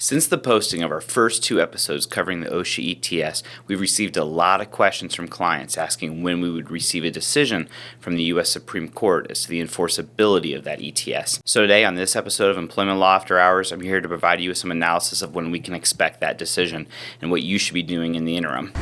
Since the posting of our first 2 episodes covering the OSHA ETS, we've received a lot of questions from clients asking when we would receive a decision from the U.S. Supreme Court as to the enforceability of that ETS. So today on this episode of Employment Law After Hours, I'm here to provide you with some analysis of when we can expect that decision and what you should be doing in the interim.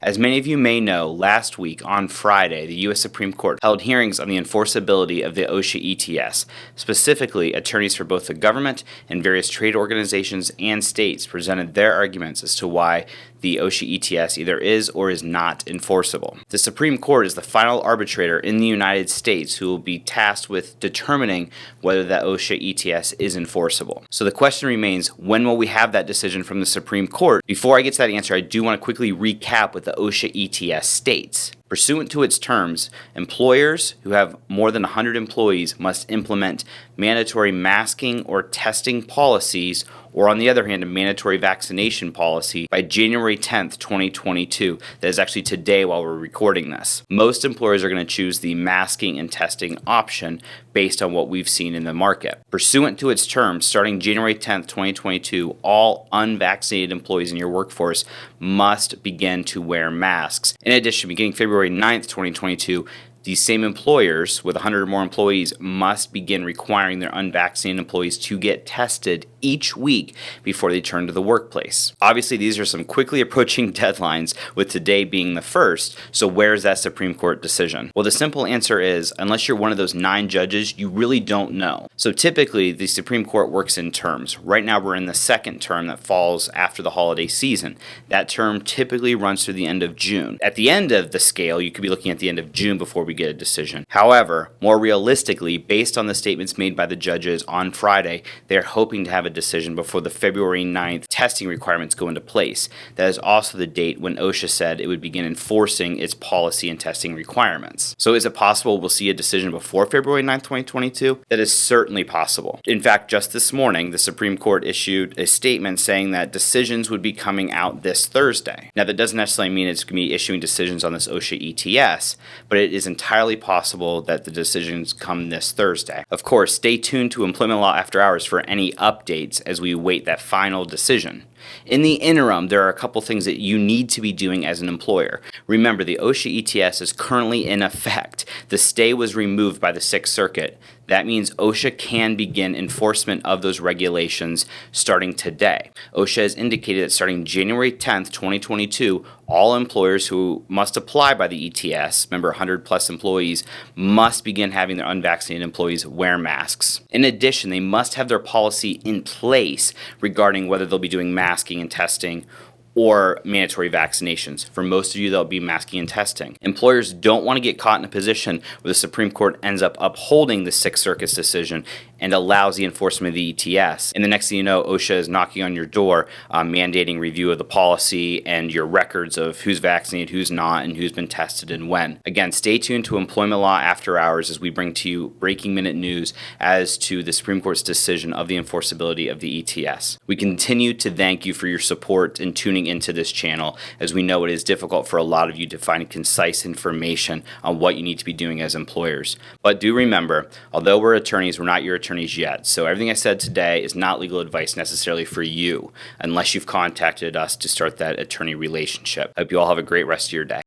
As many of you may know, last week on Friday, the U.S. Supreme Court held hearings on the enforceability of the OSHA ETS. Specifically, attorneys for both the government and various trade organizations and states presented their arguments as to why the OSHA ETS either is or is not enforceable. The Supreme Court is the final arbitrator in the United States who will be tasked with determining whether the OSHA ETS is enforceable. So the question remains, when will we have that decision from the Supreme Court? Before I get to that answer, I do want to quickly recap what the OSHA ETS states. Pursuant to its terms, employers who have more than 100 employees must implement mandatory masking or testing policies, or on the other hand, a mandatory vaccination policy by January 10th, 2022. That is actually today while we're recording this. Most employers are going to choose the masking and testing option based on what we've seen in the market. Pursuant to its terms, starting January 10th, 2022, all unvaccinated employees in your workforce must begin to wear masks. In addition, beginning February 9th, 2022, these same employers with 100 or more employees must begin requiring their unvaccinated employees to get tested each week before they turn to the workplace. Obviously, these are some quickly approaching deadlines, with today being the first, so where's that Supreme Court decision? Well, the simple answer is, unless you're one of those 9 judges, you really don't know. So typically, the Supreme Court works in terms. Right now, we're in the second term that falls after the holiday season. That term typically runs through the end of June. At the end of the scale, you could be looking at the end of June before we get a decision. However, more realistically, based on the statements made by the judges on Friday, they're hoping to have a decision before the February 9th testing requirements go into place. That is also the date when OSHA said it would begin enforcing its policy and testing requirements. So is it possible we'll see a decision before February 9th, 2022? That is certainly possible. In fact, just this morning, the Supreme Court issued a statement saying that decisions would be coming out this Thursday. Now, that doesn't necessarily mean it's going to be issuing decisions on this OSHA ETS, but it is entirely possible that the decisions come this Thursday. Of course, stay tuned to Employment Law After Hours for any updates as we await that final decision. In the interim, there are a couple things that you need to be doing as an employer. Remember, the OSHA ETS is currently in effect. The stay was removed by the Sixth Circuit. That means OSHA can begin enforcement of those regulations starting today. OSHA has indicated that starting January 10th, 2022, all employers who must apply by the ETS, remember 100 plus employees, must begin having their unvaccinated employees wear masks. In addition, they must have their policy in place regarding whether they'll be doing masking and testing or mandatory vaccinations. For most of you, that'll be masking and testing. Employers don't want to get caught in a position where the Supreme Court ends up upholding the Sixth Circuit's decision and allows the enforcement of the ETS. And the next thing you know, OSHA is knocking on your door, mandating review of the policy and your records of who's vaccinated, who's not, and who's been tested and when. Again, stay tuned to Employment Law After Hours as we bring to you breaking minute news as to the Supreme Court's decision of the enforceability of the ETS. We continue to thank you for your support and tuning into this channel, as we know it is difficult for a lot of you to find concise information on what you need to be doing as employers. But do remember, although we're attorneys, we're not your attorneys yet. So everything I said today is not legal advice necessarily for you, unless you've contacted us to start that attorney relationship. I hope you all have a great rest of your day.